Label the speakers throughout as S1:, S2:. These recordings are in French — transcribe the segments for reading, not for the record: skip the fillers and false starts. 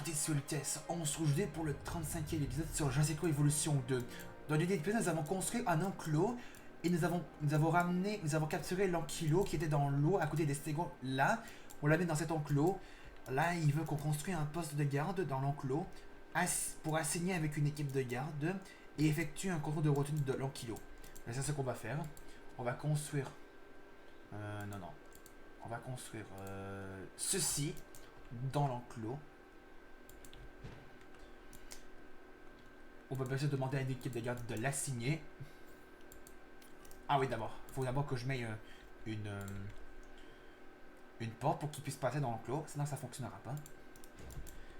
S1: bienvenue sur le test. On se retrouve pour le 35e épisode sur Jurassic World Evolution 2. Dans le dernier épisode, nous avons construit un enclos et nous avons capturé l'ankylo qui était dans l'eau à côté des stégons. Là, on l'a mis dans cet enclos. Là, il veut qu'on construise un poste de garde dans l'enclos pour assigner avec une équipe de garde et effectuer un contrôle de routine de l'ankylo. C'est ce qu'on va faire. On va construire... non. On va construire ceci dans l'enclos. On va bien sûr demander à une équipe de garde de l'assigner. Ah oui, d'abord. Il faut d'abord que je mette une porte pour qu'il puisse passer dans l'enclos. Sinon, ça ne fonctionnera pas.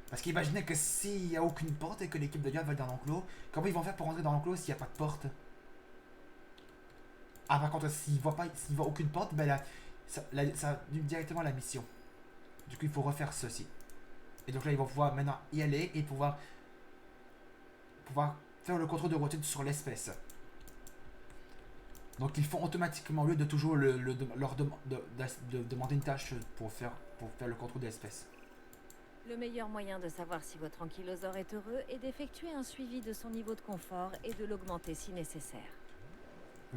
S1: Parce qu'imaginez que s'il n'y a aucune porte et que l'équipe de garde va aller dans l'enclos, comment ils vont faire pour rentrer dans l'enclos s'il n'y a pas de porte? Ah, par contre, s'il ne voit aucune porte, ben là, ça annule directement la mission. Du coup, il faut refaire ceci. Et donc là, ils vont pouvoir maintenant y aller et pouvoir faire le contrôle de routine sur l'espèce. Donc ils font automatiquement, au lieu de toujours leur demander une tâche pour faire le contrôle de l'espèce.
S2: Le meilleur moyen de savoir si votre ankylosaure est heureux est d'effectuer un suivi de son niveau de confort et de l'augmenter si nécessaire.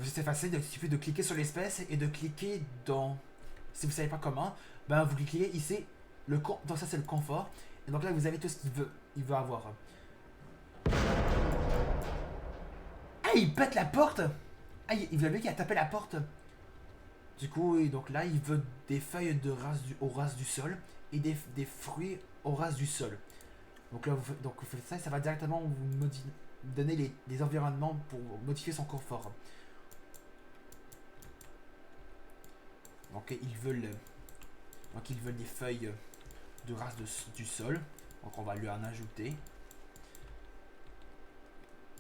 S1: C'est facile, il suffit de cliquer sur l'espèce et de cliquer dans... Si vous ne savez pas comment, ben vous cliquez ici, donc ça c'est le confort. Et donc là vous avez tout ce qu'il veut avoir. Ah, il pète la porte! Ah, il a vu qu'il a tapé la porte. Du coup, donc là, il veut des feuilles aux rases du sol et des fruits aux rases du sol. Donc là, vous faites ça, ça va directement vous donner des environnements pour modifier son confort. Donc ils veulent des feuilles de race du sol. Donc on va lui en ajouter.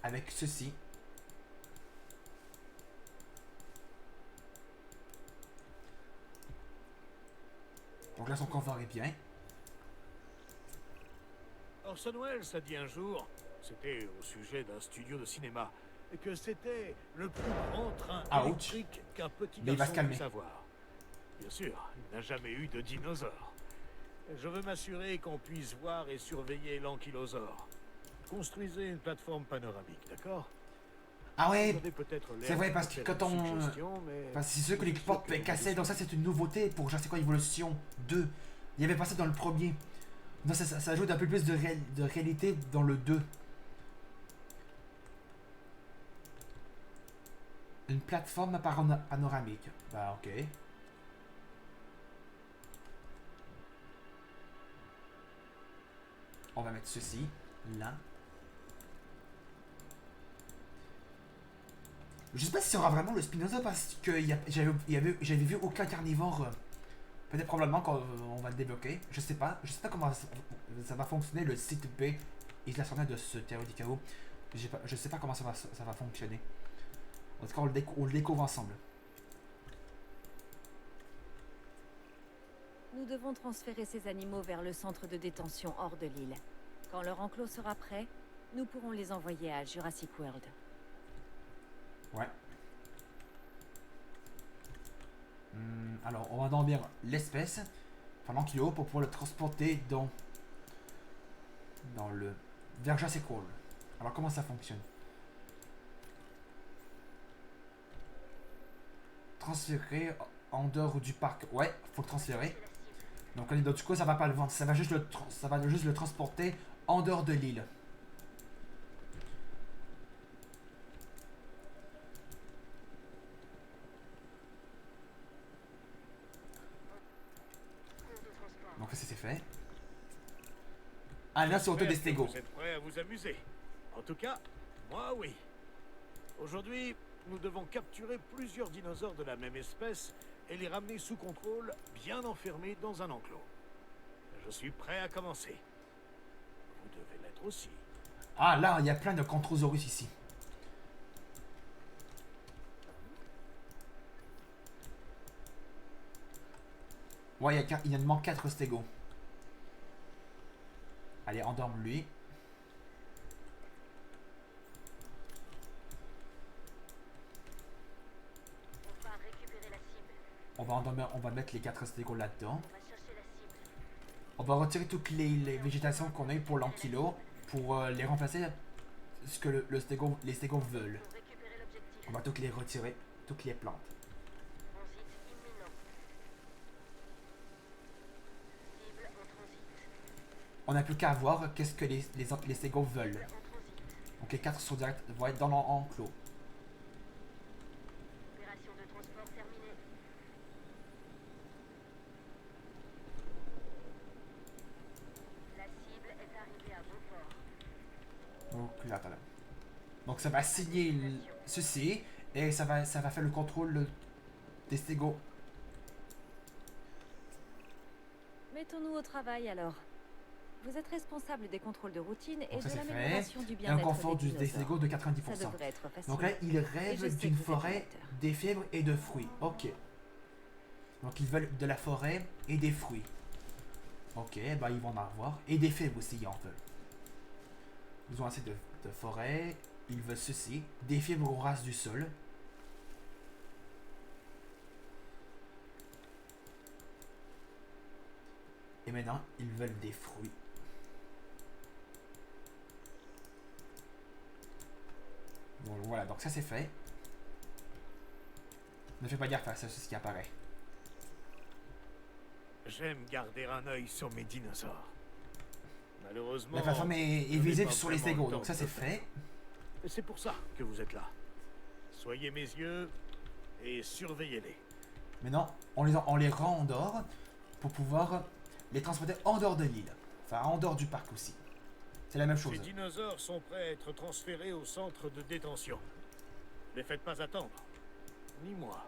S1: Avec ceci. Donc là, son confort est bien.
S3: Orson Welles a dit un jour, c'était au sujet d'un studio de cinéma, que c'était le plus grand train électrique qu'un petit garçon puisse avoir. Bien sûr, il n'a jamais eu de dinosaure. Je veux m'assurer qu'on puisse voir et surveiller l'ankylosaure. Construisez une plateforme panoramique, d'accord?
S1: Ah ouais, c'est vrai parce que quand on... Parce que c'est sûr que les portes peuvent casser, donc ça c'est une nouveauté pour Jurassic World Evolution 2. Il y avait pas ça dans le premier. Donc ça ajoute un peu plus de réalité dans le 2. Une plateforme panoramique. Bah ok. On va mettre ceci, là. Je sais pas si ça aura vraiment le Spinosaurus parce que j'avais vu aucun carnivore. Peut-être probablement qu'on va le débloquer. Je sais pas comment ça va fonctionner le site B et la sortie de ce terreau du chaos. Je sais pas comment ça va fonctionner. En tout cas, on le découvre ensemble.
S2: Nous devons transférer ces animaux vers le centre de détention hors de l'île. Quand leur enclos sera prêt, nous pourrons les envoyer à Jurassic World.
S1: Ouais. Alors, on va dormir l'espèce, enfin l'ankylo, pour pouvoir le transporter vers Jurassic World. Alors, comment ça fonctionne? Transférer en dehors du parc. Ouais, faut le transférer. Donc, du coup, ça va pas le vendre. Ça va juste le transporter en dehors de l'île. Donc ça c'est fait. Ah là c'est autour des stégos.
S3: Vous êtes prêts à vous amuser? En tout cas, moi oui. Aujourd'hui, nous devons capturer plusieurs dinosaures de la même espèce et les ramener sous contrôle, bien enfermés dans un enclos. Je suis prêt à commencer. Vous devez l'être aussi.
S1: Ah là, il y a plein de Controsaurus ici. Ouais, il y a manque 4 stégos. Allez, endorme-lui. On va mettre les 4 stégos là-dedans. On va retirer toutes les végétations qu'on a eu pour l'Ankylo pour les remplacer ce que les stégos veulent. On va toutes les retirer, toutes les plantes. On n'a plus qu'à voir qu'est-ce que les stégos veulent. Donc les 4 sont direct, vont être dans l'enclos. Donc là, attends là. Donc ça va signer ceci et ça va faire le contrôle des stégos.
S2: Mettons-nous au travail alors. Vous êtes responsable des contrôles de routine et
S1: donc
S2: de l'amélioration du bien-être
S1: un confort
S2: des
S1: des stégos de 90%.
S2: Ça devrait être facile.
S1: Donc là, ils rêvent d'une forêt, des fibres et de fruits. Ok. Donc ils veulent de la forêt et des fruits. Ok, bah ils vont en avoir. Et des fibres aussi, ils en veulent. Ils ont assez de forêt. Ils veulent ceci. Des fibres aux races du sol. Et maintenant, ils veulent des fruits. Bon, voilà, donc ça c'est fait. Ne fais pas gaffe à ça, c'est ce qui apparaît.
S3: J'aime garder un œil sur mes dinosaures. Malheureusement,
S1: la plateforme est visible sur les stégos, donc ça c'est fait.
S3: Et c'est pour ça que vous êtes là. Soyez mes yeux et surveillez-les.
S1: Maintenant, on les rend en dehors pour pouvoir les transporter en dehors de l'île. Enfin, en dehors du parc aussi. C'est la même chose.
S3: Les dinosaures sont prêts à être transférés au centre de détention. Ne les faites pas attendre. Ni moi.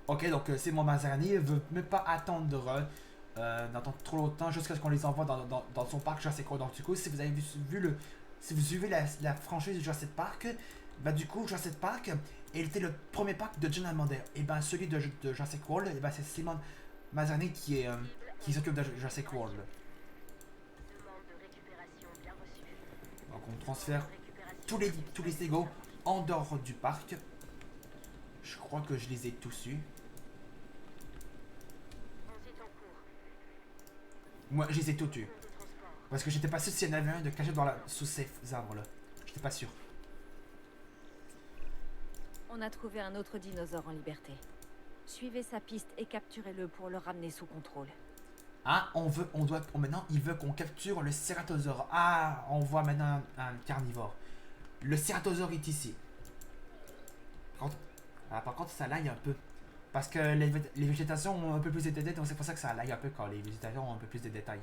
S1: Ok, donc c'est mon Mazarani, il veut même pas attendre d'attendre trop longtemps jusqu'à ce qu'on les envoie dans son parc Jurassic World. Donc du coup, si vous avez si vous suivez la franchise de Jurassic Park, bah du coup, Jurassic Park, il était le premier parc de John Almander. Et ben celui de Jurassic World, et ben c'est Simon Mazarani qui s'occupe de Jurassic World. Donc on transfère tous les stégos en dehors du parc. Je crois que je les ai tous eus. Moi, je les ai tous eus. Parce que j'étais pas sûr s'il y en avait un de caché sous ces arbres là. J'étais pas sûr.
S2: On a trouvé un autre dinosaure en liberté. Suivez sa piste et capturez-le pour le ramener sous contrôle.
S1: Ah, maintenant, il veut qu'on capture le Ceratosaure. Ah, on voit maintenant un carnivore. Le Ceratosaure est ici. Par contre, ça lag un peu. Parce que les végétations ont un peu plus de détails, donc c'est pour ça que ça lag un peu quand les végétations ont un peu plus de détails.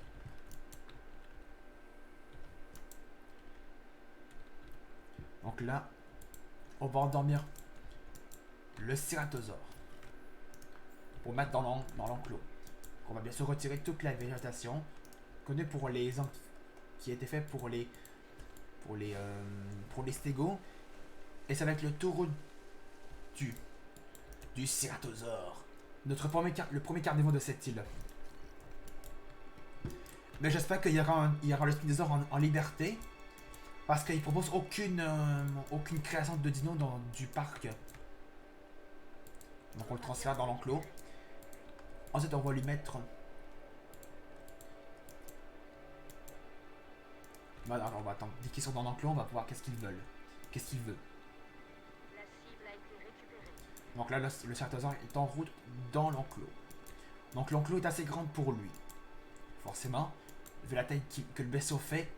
S1: Donc là, on va endormir le Ceratosaure. Pour mettre dans l'enclos. On va bien sûr retirer toute la végétation connue pour les qui a été fait pour les stégos. Et ça va être le tour du Ceratosaure. Le premier carnivore de cette île. Mais j'espère qu'il y aura le Spinosaure en liberté. Parce qu'il propose aucune création de dino du parc. Donc on le transfère dans l'enclos. Ensuite on va lui mettre... Voilà, alors on va attendre. Dès qu'ils sont dans l'enclos, on va voir qu'est-ce qu'ils veulent. Qu'est-ce qu'il veut. Donc là, le Ceratosaure est en route dans l'enclos. Donc l'enclos est assez grand pour lui. Forcément, vu la taille que le vaisseau fait.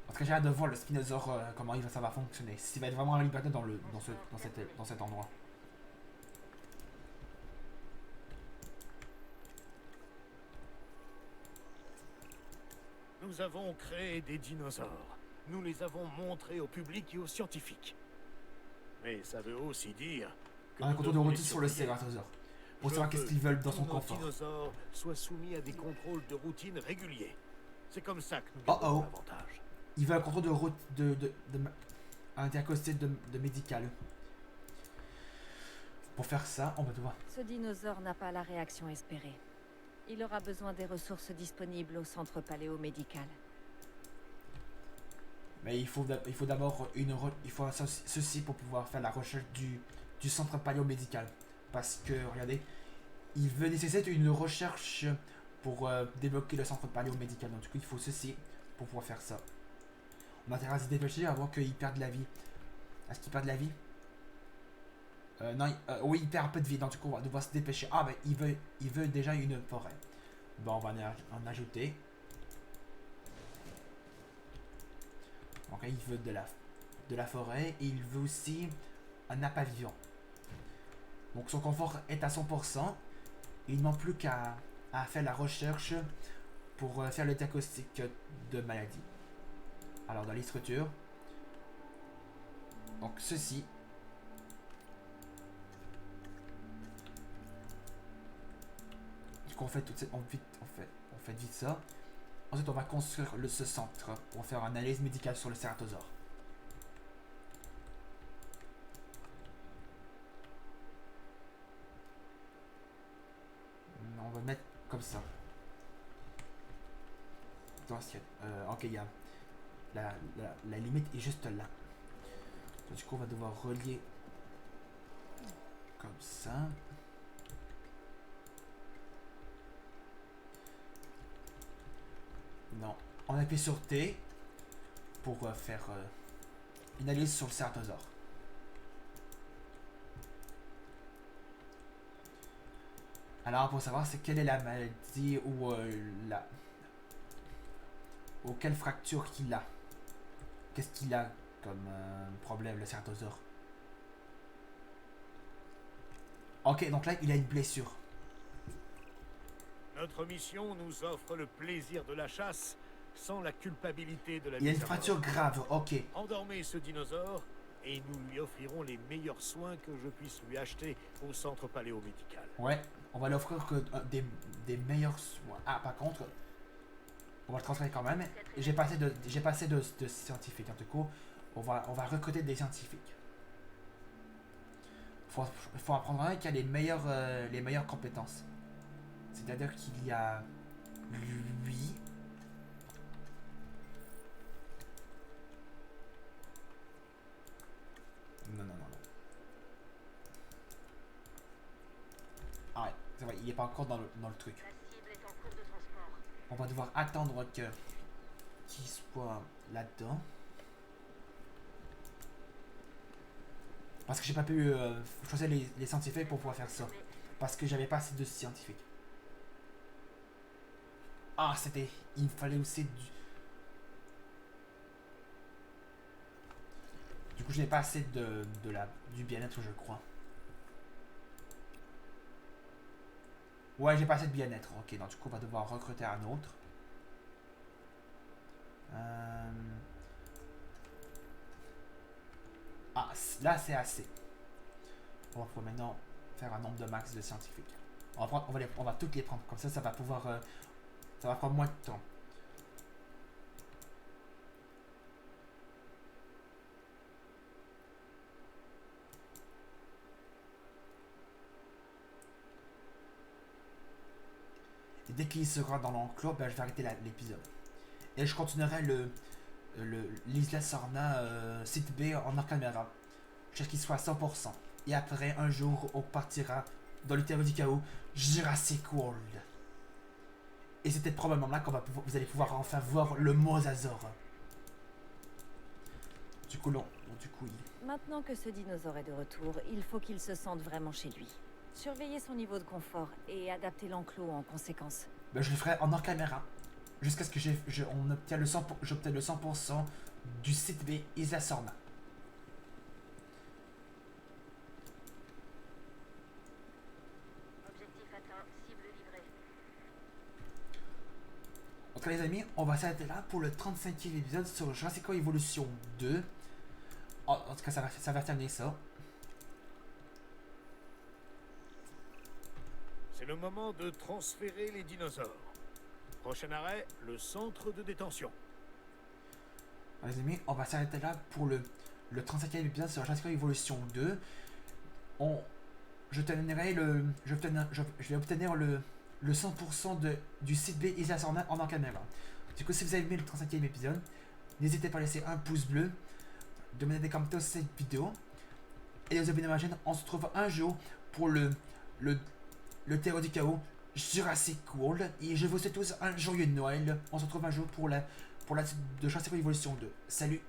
S1: En tout cas, j'ai hâte de voir le Spinosaure, comment ça va fonctionner. S'il va être vraiment en liberté dans cet endroit.
S3: Nous avons créé des dinosaures. Nous les avons montrés au public et aux scientifiques. Mais ça veut aussi dire que
S1: un contour de routine sur le Ceratosaure. Pour savoir qu'est-ce qu'ils veulent dans son confort.
S3: Les dinosaures soient soumis à des contrôles de routine réguliers. C'est comme ça que nous gagnons davantage.
S1: Il veut un contrôle de route un diagnostic de médical. Pour faire ça, on va devoir...
S2: Ce dinosaure n'a pas la réaction espérée. Il aura besoin des ressources disponibles au centre paléomédical.
S1: Mais il faut d'abord ceci pour pouvoir faire la recherche du centre paléomédical. Parce que, regardez, il veut nécessiter une recherche pour débloquer le centre paléomédical. Donc du coup, il faut ceci pour pouvoir faire ça. On va intérêt à se dépêcher avant qu'il perde la vie. Est-ce qu'il perd de la vie? Non, oui, il perd un peu de vie. Donc du coup, on va devoir se dépêcher. Ah, ben, il veut déjà une forêt. Bon, on va en ajouter. Ok, il veut de la forêt et il veut aussi un appât vivant. Donc son confort est à 100%. Il ne manque plus qu'à faire la recherche pour faire le diagnostic de maladie. Alors dans les structures, donc ceci. Du coup on fait on fait vite ça. Ensuite on va construire ce centre pour faire une analyse médicale sur le cératosaure. On va mettre comme ça. Ok, il y a la limite est juste là. Donc, du coup, on va devoir relier comme ça. Non, on appuie sur T pour faire une analyse sur le cératosaure. Alors, pour savoir c'est quelle est la maladie ou quelle fracture qu'il a. Qu'est-ce qu'il a comme problème, le cératosaure? Ok, donc là, il a une blessure.
S3: Notre mission nous offre le plaisir de la chasse sans la culpabilité de la
S1: Il a une fracture grave, ok.
S3: Endormez ce dinosaure et nous lui offrirons les meilleurs soins que je puisse lui acheter au centre paléomédical.
S1: Ouais, on va lui offrir que des meilleurs soins. Ah, par contre, on va le transférer quand même. J'ai pas assez de scientifiques. En tout cas, on va recruter des scientifiques. Il faut apprendre un qui a les meilleures compétences. C'est-à-dire qu'il y a lui. Non. Ah ouais, c'est vrai, il n'est pas encore dans le truc. On va devoir attendre qu'il soit là-dedans. Parce que j'ai pas pu choisir les scientifiques pour pouvoir faire ça. Parce que j'avais pas assez de scientifiques. Ah, il fallait aussi du coup, je n'ai pas assez du bien-être, je crois. Ouais, j'ai pas assez de bien-être. Ok, donc du coup, on va devoir recruter un autre. Ah, là, c'est assez. On va pouvoir maintenant faire un nombre de max de scientifiques. On va toutes les prendre. Comme ça va pouvoir... ça va prendre moins de temps. Et dès qu'il sera dans l'enclos, ben, je vais arrêter l'épisode. Et je continuerai l'Isla Sorna site B en hors caméra. Jusqu'à qu'il soit à 100%. Et après, un jour, on partira dans le terreau du chaos Jurassic World. Et c'est peut-être probablement là vous allez pouvoir enfin voir le mosasaure. Du coup,
S2: Maintenant que ce dinosaure est de retour, il faut qu'il se sente vraiment chez lui. Surveiller son niveau de confort et adapter l'enclos en conséquence.
S1: Ben, je le ferai en hors caméra. Jusqu'à ce que j'obtienne le 100% du site B Isla Sorna.
S4: Objectif atteint, cible livrée.
S1: Donc les amis, on va s'arrêter là pour le 35e épisode sur Jurassic World Evolution 2. En tout cas, ça va terminer ça.
S3: C'est le moment de transférer les dinosaures. Prochain arrêt, le centre de détention.
S1: Les amis, on va s'arrêter là pour le 35e épisode sur Jurassic World Evolution 2. Je vais obtenir le 100% du site B Isla Sorna en caméra. Du coup, si vous avez aimé le 35e épisode, n'hésitez pas à laisser un pouce bleu, de mettre des commentaires sur cette vidéo et de vous abonner à ma chaîne. On se retrouve un jour pour le le terreau du chaos, Jurassic World. Et je vous souhaite tous un joyeux Noël. On se retrouve un jour pour la suite de Jurassic World Evolution 2. Salut!